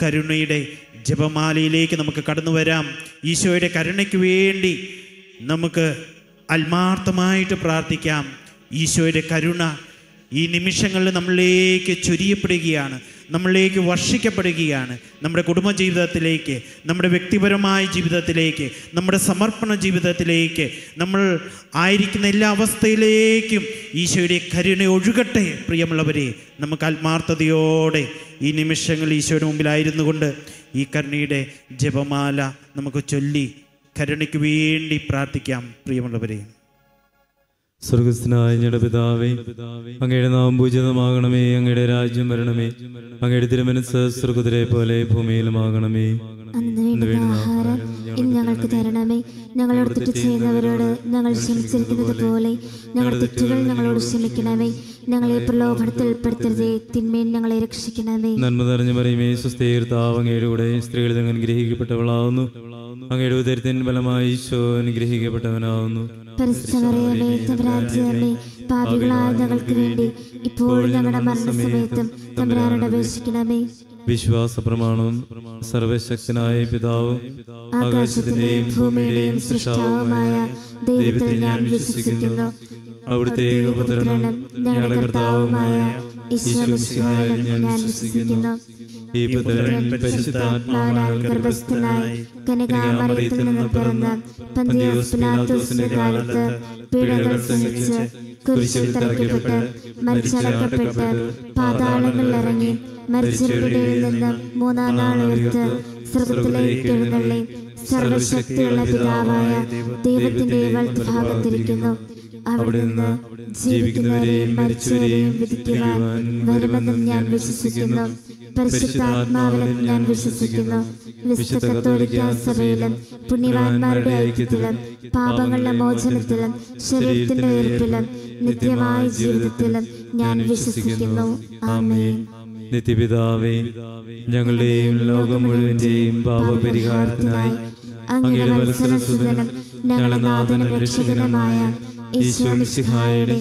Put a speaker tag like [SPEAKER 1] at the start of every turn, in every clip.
[SPEAKER 1] കരുണയുടെ ജപമാലയിലേക്ക് നമുക്ക് കടന്നു വരാം. ഈശോയുടെ കരുണയ്ക്ക് വേണ്ടി നമുക്ക് ആത്മാർത്ഥമായിട്ട് പ്രാർത്ഥിക്കാം. ഈശോയുടെ കരുണ ഈ നിമിഷങ്ങളിൽ നമ്മളിലേക്ക് ചൊരിയപ്പെടുകയാണ്, നമ്മളിലേക്ക് വർഷിക്കപ്പെടുകയാണ്. നമ്മുടെ കുടുംബജീവിതത്തിലേക്ക്, നമ്മുടെ വ്യക്തിപരമായ ജീവിതത്തിലേക്ക്, നമ്മുടെ സമർപ്പണ ജീവിതത്തിലേക്ക്, നമ്മൾ ആയിരിക്കുന്ന എല്ലാ അവസ്ഥയിലേക്കും ഈശോയുടെ കരുണ ഒഴുകട്ടെ. പ്രിയമുള്ളവരെ, നമുക്ക് ആത്മാർത്ഥതയോടെ ഈ നിമിഷങ്ങൾ ഈശോയുടെ മുമ്പിലായിരുന്നു കൊണ്ട് ഈ കരുണയുടെ ജപമാല നമുക്ക് ചൊല്ലി കരുണയ്ക്ക് വേണ്ടി പ്രാർത്ഥിക്കാം. പ്രിയമുള്ളവരെ,
[SPEAKER 2] സ്വർഗസ്ഥനായ ഞങ്ങളുടെ പിതാവേ, അങ്ങയുടെ നാമം പൂജിതമാകണമേ. അങ്ങയുടെ രാജ്യം വരണമേ. അങ്ങയുടെ തിരുമനസ്സ് സ്വർഗത്തിലെ പോലെ ഭൂമിയിലുമാകണമേ.
[SPEAKER 3] ആഹാരം ഇന്ന് ഞങ്ങൾക്ക് തരണമേ. ഞങ്ങളോട് തെറ്റ് ചെയ്യുന്നവരോട് ഞങ്ങൾ ക്ഷമിച്ചിരിക്കുന്നത് പോലെ ഞങ്ങളുടെ തെറ്റുകൾ ഞങ്ങളോട് ക്ഷമിക്കണമേ. ഞങ്ങളെ പ്രലോഭനത്തിൽ ഉൾപ്പെടുത്തരുതേ, തിന്മയിൽ ഞങ്ങളെ രക്ഷിക്കണമേ.
[SPEAKER 2] നന്മ നിറഞ്ഞ മറിയമേ, സ്വസ്തി കർത്താവ് അങ്ങയുടെ കൂടെ സ്ത്രീകളിൽ അങ്ങ് അനുഗ്രഹിക്കപ്പെട്ടവളാവുന്നു. അങ്ങയുടെ ഉദരത്തിൻ ഫലമായി ഈശോ അനുഗ്രഹിക്കപ്പെട്ടവനാവുന്നു.
[SPEAKER 3] പരിശുദ്ധമറിയമേ, തമ്പുരാന്റെ അമ്മേ, പാപികളായ ഞങ്ങൾക്ക് വേണ്ടി ഇപ്പോഴും ഞങ്ങളുടെ മരണസമയത്തും തമ്പുരാനോട് അപേക്ഷിക്കണമേ.
[SPEAKER 2] വിശ്വാസ പ്രമാണവും സർവശക്തനായ പിതാവും ആകാശത്തിന്റെയും ഭൂമിയുടെയും സൃഷ്ടാവുമായ ദൈവത്തിൽ ഞാൻ വിശ്വസിക്കുന്നു. അവിടുത്തെ ഏകപുത്രനും ഞങ്ങളുടെ കർത്താവുമായ ഈശോ മിശിഹായിൽ ഞാൻ വിശ്വസിക്കുന്നു. ഈ പുത്രൻ പരിശുദ്ധാത്മാവിനാൽ ഗർഭസ്ഥനായി കന്യകാമറിയത്തിൽ നിന്ന് പിറന്ന് പന്തിയോസ് പിലാത്തോസിന്റെ കാലത്ത് പീഡകൾ സഹിച്ച് കുരിശിൽ തറയ്ക്കപ്പെട്ട് മരിച്ചടക്കപ്പെട്ട് പാതാളങ്ങളിൽ ഇറങ്ങി മരിച്ചവരുടെ നിന്ന് മൂന്നാം നാൾ ഉയർത്ത് സ്വർഗ്ഗത്തിലേക്ക് എഴുന്നള്ളി സർവശക്തിയുള്ള പിതാവായ ദൈവത്തിന്റെ വലത്തുഭാഗത്തിരിക്കുന്നു. അവിടെ നിന്ന് ജീവിക്കുന്നവരെയും മരിച്ചവരെയും വിധിക്കുവാൻ വരുമെന്നും ഞാൻ വിശ്വസിക്കുന്നു. പരിശുദ്ധാത്മാവിലും ഞാൻ വിശ്വസിക്കുന്നു. വിശുദ്ധ കത്തോലിക്കാ സഭയിലും പുണ്യവാന്മാരുടെ ഐക്യത്തിലും പാപങ്ങളുടെ മോചനത്തിലും ശരീരത്തിന്റെ ഉയർപ്പിലും നിത്യമായ ജീവിതത്തിലും ഞാൻ വിശ്വസിക്കുന്നു. ആമേൻ. നിത്യപിതാവേ, ഞങ്ങളുടെയും ലോകം മുഴുവന്റെയും പാപപരിഹാരത്തിനായി അങ്ങയുടെ വത്സലസുതനും ഞങ്ങളുടെ നാഥനും രക്ഷകനുമായ ഈശോ മിശിഹായുടെ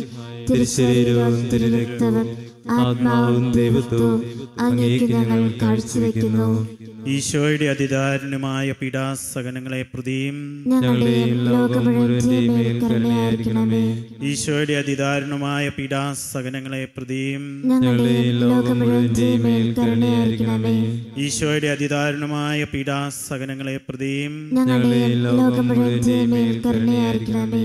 [SPEAKER 2] തിരുശരീരവും തിരുരക്തവും ആത്മാവും ദൈവത്വവും അങ്ങേക്ക് ഞങ്ങൾ കാഴ്ചവെക്കുന്നു.
[SPEAKER 1] ഈശോയുടെ അതിദാരുണമായ പീഡാസഹനങ്ങളെ പ്രതിയും
[SPEAKER 2] ഞങ്ങളുടെയും ലോകം മുഴുവന്റെയും മേൽ കരുണയായിരിക്കണമേ.
[SPEAKER 1] ഈശോയുടെ അതിദാരുണമായ പീഡാസഹനങ്ങളെ പ്രതിയും
[SPEAKER 2] ഞങ്ങളുടെയും ലോകം മുഴുവന്റെയും മേൽ കരുണയായിരിക്കണമേ.
[SPEAKER 1] ഈശോയുടെ അതിദാരുണമായ പീഡാസഹനങ്ങളെ പ്രതിയും
[SPEAKER 2] ഞങ്ങളുടെയും ലോകം മുഴുവന്റെയും മേൽ കരുണയായിരിക്കണമേ.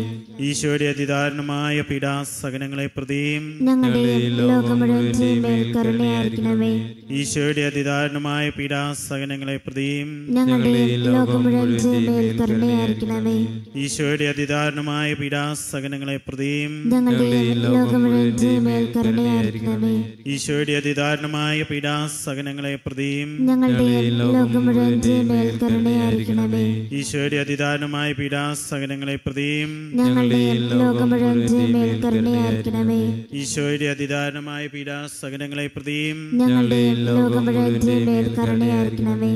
[SPEAKER 1] ഈശോയുടെ അതിദാരുണമായ പീഡാസഹനങ്ങളെ പ്രതിയും
[SPEAKER 3] ഞങ്ങളുടെയും ലോകം മുഴുവന്റെയും മേൽ കരുണയായിരിക്കണമേ.
[SPEAKER 1] ഈശോയുടെ അതിദാരുണമായ പീഡാസഹനങ്ങളെ പ്രതിയും
[SPEAKER 3] ഞങ്ങളുടെയും ലോകം മുഴുവന്റെയും മേൽ കരുണയായിരിക്കണമേ.
[SPEAKER 1] ഈശോയുടെ അതിദാരുണമായ പീഡാസഹനങ്ങളെ പ്രതിയും
[SPEAKER 3] ഞങ്ങളുടെയും ലോകം മുഴുവന്റെയും മേൽ കരുണയായിരിക്കണമേ.
[SPEAKER 1] ഈശോയുടെ അതിദാരുണമായ പീഡാസഹനങ്ങളെ പ്രതിയും
[SPEAKER 3] ഞങ്ങളുടെയും ലോകം മുഴുവന്റെയും മേൽ കരുണയായിരിക്കണമേ.
[SPEAKER 1] ഈശോയുടെ അതിദാരുണമായ പീഡാസഹനങ്ങളെ പ്രതിയും
[SPEAKER 3] ഞങ്ങളുടെയും ലോകം മുഴുവന്റെയും മേൽ കരുണയായിരിക്കണമേ.
[SPEAKER 1] ഈശോയുടെ അതിദാരുണമായ പീഡാസഹനങ്ങളെ പ്രതിയും
[SPEAKER 3] ഞങ്ങളുടെയും ലോകം മുഴുവന്റെയും മേൽ കരുണയായിരിക്കണമേ.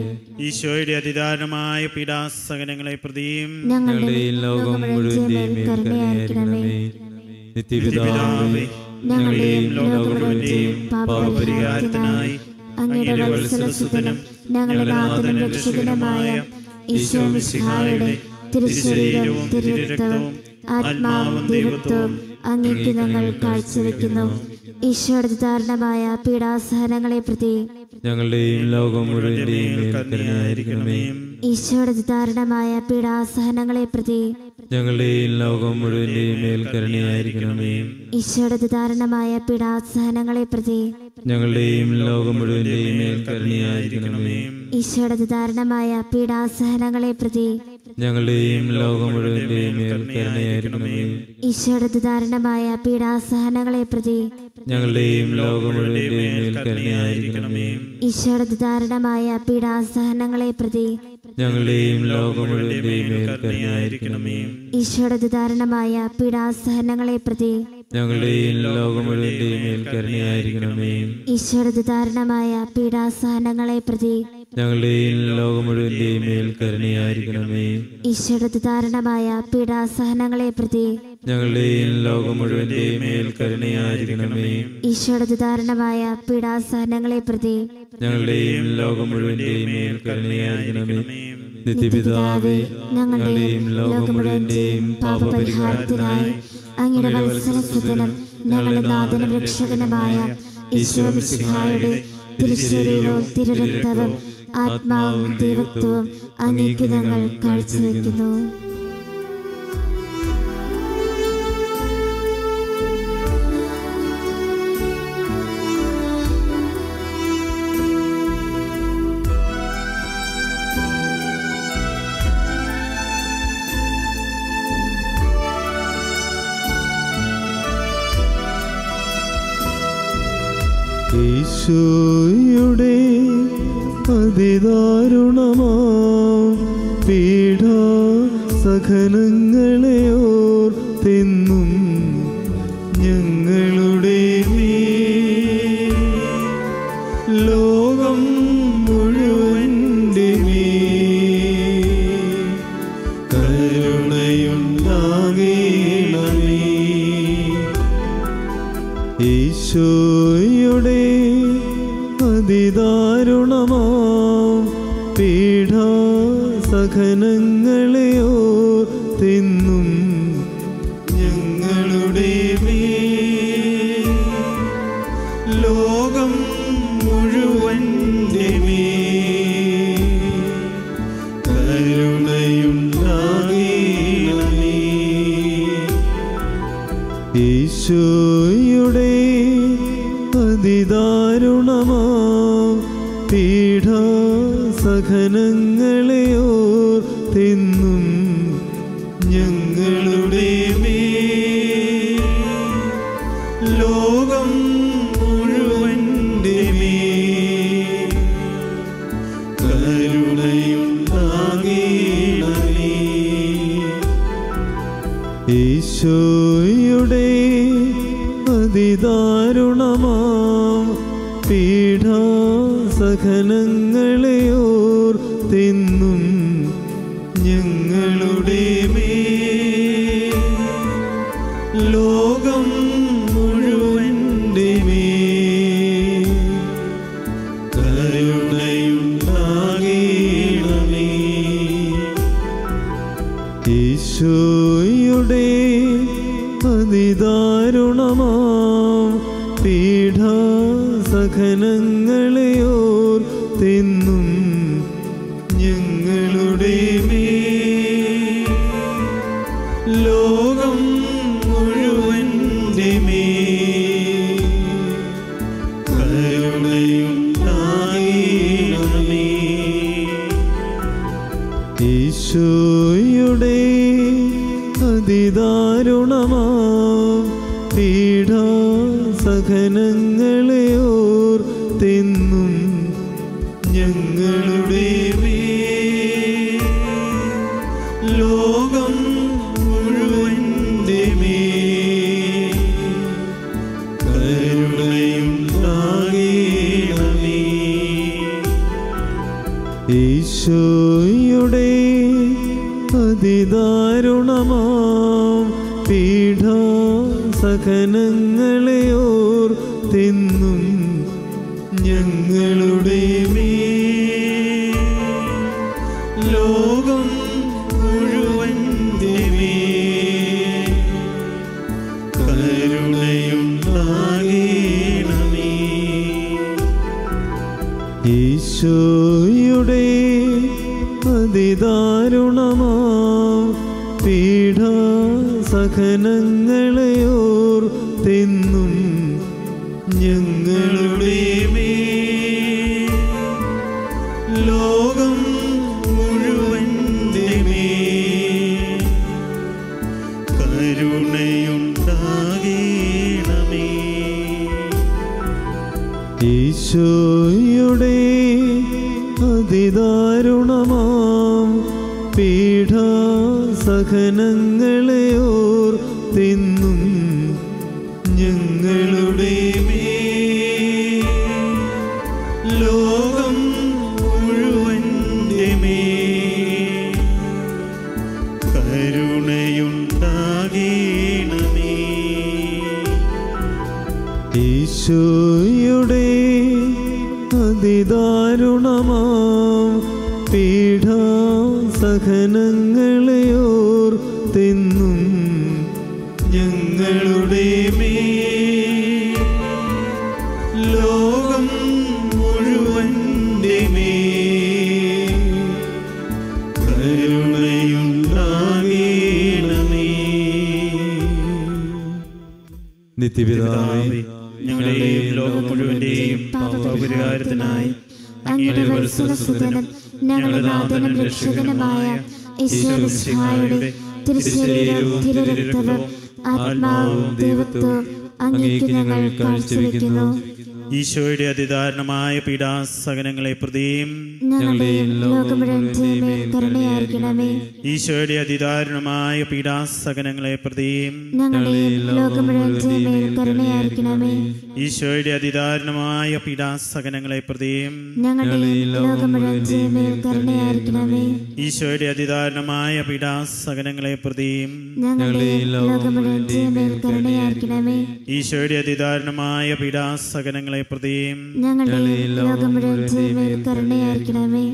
[SPEAKER 1] ഈശോയുടെ അതിദാരുണമായ പീഡാസഹനങ്ങളെ പ്രതിയും
[SPEAKER 2] ഞങ്ങളുടെയും ലോകം മുഴുവന്റെയും മേൽ കരുണയായിരിക്കണമേ.
[SPEAKER 1] നിത്യപിതാവേ, ഞങ്ങളുടെയും ലോകം മുഴുവന്റെയും പാപപരിഹാരത്തിനായി അങ്ങയുടെ വത്സലസുതനും ഞങ്ങളുടെ നാഥനും രക്ഷകനുമായ ഈശോ മിശിഹായുടെ തിരുശരീരവും തിരുരക്തവും ആത്മാവും ദൈവത്വവും
[SPEAKER 3] അങ്ങേക്ക് ഞങ്ങൾ കാഴ്ചവെക്കുന്നു. ഈശോയുടെ ദാരുണമായ പീഡാസഹനങ്ങളെ പ്രതി
[SPEAKER 2] ഞങ്ങളുടെയും ലോകം മുഴുവന്റെയും മേൽ കരുണയായിരിക്കണമേ.
[SPEAKER 3] ഈശോയുടെ ദാരുണമായ പീഡാസഹനങ്ങളെ പ്രതി
[SPEAKER 2] ഞങ്ങളുടെയും ലോകം മുഴുവന്റെയും മേൽ കരുണയായിരിക്കണമേ.
[SPEAKER 3] ഈശോയുടെ ദാരുണമായ പീഡാസഹനങ്ങളെ പ്രതി
[SPEAKER 2] ഞങ്ങളുടെയും ലോകം മുഴുവന്റെയും മേൽ കരുണയായിരിക്കണമേ.
[SPEAKER 3] ഈശോയുടെ ദാരുണമായ പീഡാസഹനങ്ങളെ പ്രതി
[SPEAKER 2] ഞങ്ങളുടെയും ലോകം മുഴുവന്റെയും മേൽ കരുണയായിരിക്കണമേ.
[SPEAKER 3] ഈശോയുടെ ദാരുണമായ പീഡാസഹനങ്ങളെ പ്രതി
[SPEAKER 2] ഞങ്ങളുടെയും ലോകം മുഴുവന്റെയും മേൽ കരുണയായിരിക്കണമേ.
[SPEAKER 3] ഈശോയുടെ ദാരുണമായ പീഡാസഹനങ്ങളെ പ്രതി
[SPEAKER 2] ഞങ്ങളുടെയും ലോകം മുഴുവന്റെയും മേൽ കരുണയായിരിക്കണമേ.
[SPEAKER 3] ഈശോയുടെ ദാരുണമായ പീഡാസഹനങ്ങളെ പ്രതി
[SPEAKER 2] ഞങ്ങളുടെയും ലോകം മുഴുവന്റെയും മേൽ കരുണയായിരിക്കണമേ.
[SPEAKER 3] ഈശോയുടെ ദാരുണമായ പീഡാസഹനങ്ങളെ പ്രതി
[SPEAKER 2] ഞങ്ങളുടെയും ലോകം മുഴുവന്റെയും മേൽ കരുണയായിരിക്കണമേ.
[SPEAKER 3] ഈശോയുടെ ദാരുണമായ പീഡാസഹനങ്ങളെ പ്രതി
[SPEAKER 2] ഞങ്ങളുടെയും ലോകം മുഴുവന്റെയും മേൽ കരുണയായിരിക്കണമേ.
[SPEAKER 3] ഈശോയുടെ ദാരുണമായ പീഡാസഹനങ്ങളെ പ്രതി
[SPEAKER 2] ഞങ്ങളുടെയും ലോകം മുഴുവന്റെയും മേൽ കരുണയായിരിക്കണമേ. നിത്യപിതാവേ, ഞങ്ങളുടെയും ലോകം മുഴുവന്റെയും പാപപരിഹാരത്തിനായി
[SPEAKER 3] അങ്ങയുടെ വത്സലസുതനും ഞങ്ങളുടെ നാഥനും രക്ഷകനുമായ ഈശോ മിശിഹായുടെ തിരുശരീരവും തിരുരക്തവും ആത്മാവും ദൈവത്വവും അങ്ങേക്ക് ഞങ്ങൾ കാഴ്ചവെക്കുന്നു.
[SPEAKER 4] ഈശോയുടെ അതിദാരുണമാം പീഡാസഹനങ്ങളെ ഓർത്തെന്നും ഞങ്ങളുടെ മേൽ ലോകം മുഴുവന്റെ മേൽ കരുണയുണ്ടാകണമേ. ഈശോയുടെ അതിദാരുണമാം പീഡാസഹനങ്ങളെ ഓർത്തെന്നും ഞങ്ങളുടെ മേൽ ലോകം മുഴുവന്റെ മേൽ കരുണയുണ്ടാകണമേ. ഈശോയുടെ അതിദാരുണമാം പീഡാസഹനങ്ങളെ ഓർത്തെന്നും ഞങ്ങളുടെ മേൽ ലോകം മുഴുവന്റെ മേൽ കരുണയുണ്ടാകണമേ. ഈശോയുടെ അതിദാരുണമാം പീഡാസഹനങ്ങളെ ഓർത്തെന്നും ഞങ്ങളുടെ മേൽ ലോകം മുഴുവന്റെ മേൽ കരുണയുണ്ടാകണമേ. ഈശോയുടെ അതിദാരുണമാം പീഡാസഹനങ്ങളെ ഓർത്തെന്നും ഞങ്ങളുടെ മേൽ ലോകം മുഴുവന്റെ മേൽ കരുണയുണ്ടാകണമേ. ഈശോയുടെ അതിദാരുണമാം പീഡാസഹനങ്ങളെ ഓർത്തെന്നും ഞങ്ങളുടെ മേൽ ലോകം മുഴുവന്റെ മേൽ കരുണയുണ്ടാകണമേ. ഈശോയുടെ അതിദാരുണമാം പീഡാസഹനങ്ങളെ ഓർത്തെന്നും ഞങ്ങളുടെ മേൽ ലോകം മുഴുവന്റെ മേൽ കരുണയുണ്ടാകണമേ. ഈശോയുടെ അതിദാരുണമാം പീഡാസഹനങ്ങളെ ഓർത്തെന്നും ഞങ്ങളുടെ മേൽ ലോകം മുഴുവന്റെ മേൽ കരുണയുണ്ടാകണമേ. ഈശോയുടെ അതിദാരുണമാം പീഡാസഹനങ്ങളെ ഓർത്തെന്നും ഞങ്ങളുടെ മേൽ ലോകം മുഴുവന്റെ മേൽ കരുണയുണ്ടാകണമേ. പീഡാസഹനങ്ങളെയോർത്തെന്നും ഞങ്ങളുടെ മേൽ ലോകം മുഴുവന്റെ മേൽ കരുണയുണ്ടാകണമേ.
[SPEAKER 2] നിത്യപിതാവേ,
[SPEAKER 4] ഞങ്ങളുടെയും ലോകം മുഴുവന്റെയും പാപപരിഹാരത്തിനായി
[SPEAKER 3] അങ്ങയുടെ വത്സലസുതനും ഞങ്ങളുടെ നാഥനും രക്ഷകനുമായ ഈശോമിശിഹായുടെ തിരുശരീരവും തിരുരക്തവും ആത്മാവും ദൈവത്വവും അങ്ങേക്ക് ഞങ്ങൾ കാഴ്ചവെക്കുന്നു.
[SPEAKER 4] ഈശോയുടെ അതിദാരുണമായ പീഡാസഹനങ്ങളെ പ്രതിയും
[SPEAKER 3] ഞങ്ങളുടെയും ലോകം മുഴുവന്റെയും മേൽ കരുണയായിരിക്കണമേ.
[SPEAKER 4] ഈശോയുടെ അതിദാരുണമായ പീഡാസഹനങ്ങളെ പ്രതിയും
[SPEAKER 3] ഞങ്ങളുടെയും ലോകം മുഴുവന്റെയും മേൽ കരുണയായിരിക്കണമേ.
[SPEAKER 4] ഈശോയുടെ അതിദാരുണമായ പീഡാസഹനങ്ങളെ പ്രതിയും
[SPEAKER 3] ഞങ്ങളുടെയും ലോകം മുഴുവന്റെയും മേൽ കരുണയായിരിക്കണമേ.
[SPEAKER 4] ഈശോയുടെ അതിദാരുണമായ പീഡാസഹനങ്ങളെ പ്രതിയും
[SPEAKER 3] ഞങ്ങളുടെയും ലോകം മുഴുവന്റെയും മേൽ കരുണയായിരിക്കണമേ.
[SPEAKER 4] ഈശോയുടെ അതിദാരുണമായ പീഡാസഹനങ്ങളെ പ്രതിയും
[SPEAKER 3] ഞങ്ങളുടെയും ലോകം മുഴുവന്റെയും മേൽ കരുണയായിരിക്കണമേ.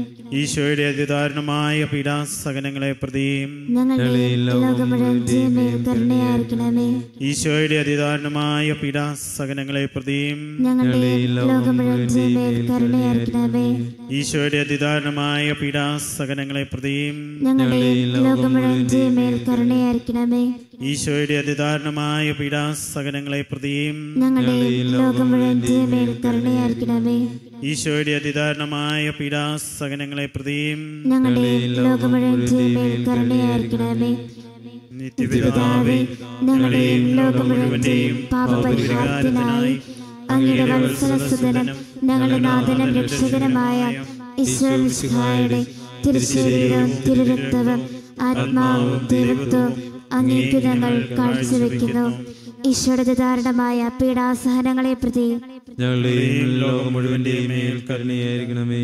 [SPEAKER 4] ഈശോയുടെ അതിദാരുണമായ പീഡാസഹനങ്ങളെ പ്രതിയും
[SPEAKER 3] ഞങ്ങളുടെയും ലോകം മുഴുവന്റെയും മേൽ കരുണയായിരിക്കണമേ.
[SPEAKER 4] ഈശോയുടെ അതിദാരുണമായ പീഡാസഹനങ്ങളെ പ്രതിയും
[SPEAKER 3] ഞങ്ങളുടെയും ലോകം മുഴുവന്റെയും മേൽ കരുണയായിരിക്കണമേ.
[SPEAKER 4] ഈശോയുടെ അതിദാരുണമായ പീഡാസഹനങ്ങളെ പ്രതിയും
[SPEAKER 3] ഞങ്ങളുടെയും ലോകം മുഴുവന്റെയും മേൽ കരുണയായിരിക്കണമേ.
[SPEAKER 4] ഈശോയുടെ അതിദാരുണമായ പീഡാസഹനങ്ങളെ പ്രതിയും
[SPEAKER 3] ഞങ്ങളുടെയും ലോകം മുഴുവന്റെയും മേൽ കരുണയായിരിക്കണമേ.
[SPEAKER 4] ഈശോയുടെ അതിദാരുണമായ പീഡാസഹനങ്ങളെ പ്രതിയും
[SPEAKER 3] ഞങ്ങളുടെയും ലോകം മുഴുവന്റെയും മേൽ കരുണയായിരിക്കണമേ.
[SPEAKER 4] നിത്യപിതാവേ,
[SPEAKER 3] ഞങ്ങളുടെയും ലോകം മുഴുവന്റെയും പാപപരിഹാരത്തിനായി അങ്ങയുടെ വത്സലസുതനും ഞങ്ങളുടെ നാഥനും രക്ഷകനുമായ ഈശോമിശിഹായുടെ തിരുശരീരവും തിരുരക്തവും ആത്മാവും ദൈവത്വവും അങ്ങേക്ക് ഞങ്ങൾ കാഴ്ചവെക്കുന്നു. ഈശോയുടെ ദാരുണമായ പീഡാസഹനങ്ങളെ പ്രതി
[SPEAKER 2] ഞങ്ങളുടെയും ലോകം മുഴുവന്റെയും മേൽ കരുണയായിരിക്കണമേ.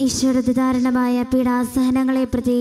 [SPEAKER 3] ഈശോയുടെ ദാരുണമായ പീഡാസഹനങ്ങളെ പ്രതി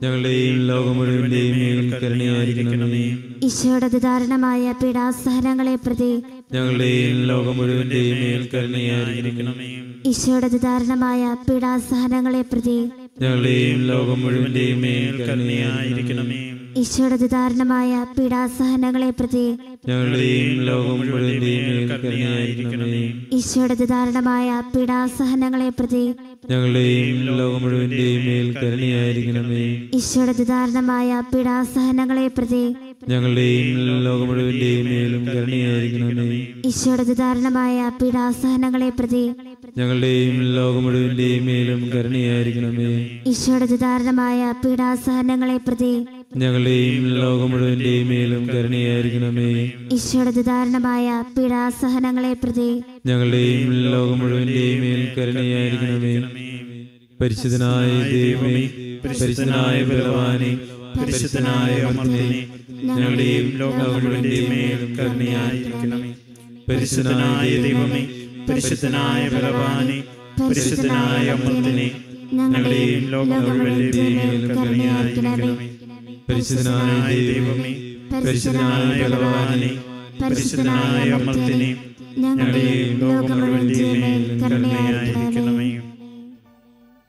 [SPEAKER 2] ഞങ്ങളുടെയും ലോകം മുഴുവന്റെയും മേൽ കരുണയായിരിക്കണമേ.
[SPEAKER 3] ഈശോയുടെ ദാരുണമായ പീഡാസഹനങ്ങളെ പ്രതി
[SPEAKER 2] ഞങ്ങളുടെയും ലോകം മുഴുവന്റെയും മേൽ കരുണയായിരിക്കണമേ.
[SPEAKER 3] ഈശോയുടെ ദാരുണമായ പീഡാസഹനങ്ങളെ പ്രതി
[SPEAKER 2] ഞങ്ങളുടെയും ലോകം മുഴുവന്റെയും മേൽ കരുണയായിരിക്കണമേ.
[SPEAKER 3] ഈശോയുടെ ദാരുണമായ പീഡാസഹനങ്ങളെ പ്രതി
[SPEAKER 2] ഞങ്ങളുടെയും ലോകം മുഴുവന്റെയും മേൽ കരുണയായിരിക്കണമേ.
[SPEAKER 3] ഈശോയുടെ ദാരുണമായ പീഡാസഹനങ്ങളെ പ്രതി
[SPEAKER 2] ഞങ്ങളുടെയും ലോകം മുഴുവന്റെയും മേൽ കരുണയായിരിക്കണമേ.
[SPEAKER 3] ഈശോയുടെ ദാരുണമായ പീഡാസഹനങ്ങളെ പ്രതി
[SPEAKER 2] ഞങ്ങളുടെയും ലോകം മുഴുവന്റെയും മേലും കരുണയായിരിക്കണമേ.
[SPEAKER 3] ഈശോയുടെ ദാരുണമായ പീഡാസഹനങ്ങളെ പ്രതി
[SPEAKER 2] ഞങ്ങളുടെയും ലോകം മുഴുവന്റെയും മേലും കരുണയായിരിക്കണമേ.
[SPEAKER 3] ഈശോയുടെ ദാരുണമായ പീഡാസഹനങ്ങളെ പ്രതി
[SPEAKER 2] ഞങ്ങളുടെയും ലോകം മുഴുവന്റെയും മേലും കരുണയായിരിക്കണമേ.
[SPEAKER 3] ഈശോയുടെ ദാരുണമായ പീഡാസഹനങ്ങളെ പ്രതി
[SPEAKER 2] ഞങ്ങളുടെയും ലോകം മുഴുവന്റെയും മേൽ കരുണയായിരിക്കണമേ. പരിശുദ്ധനായ ദൈവമേ, പരിശുദ്ധനായ ബലവാനേ, പരിശുദ്ധനായ അമർത്യനേ, ഞങ്ങളുടെയും ലോകം മുഴുവന്റെയും മേൽ കരുണയായിരിക്കണമേ.
[SPEAKER 4] പരിശുദ്ധനായ ദൈവമേ, പരിശുദ്ധനായ ബലവാനേ, പരിശുദ്ധനായ അമർത്യനേ, ഞങ്ങളുടെയും ലോകം മുഴുവന്റെയും മേൽ കരുണയായിരിക്കണമേ.
[SPEAKER 2] പരിശുദ്ധനായ ദൈവമേ,
[SPEAKER 4] പരിശുദ്ധനായ ബലവാനേ, പരിശുദ്ധനായ അമർത്യനേ, ഞങ്ങളുടെയും ലോകം മുഴുവന്റെയും മേൽ കരുണയായിരിക്കണമേ.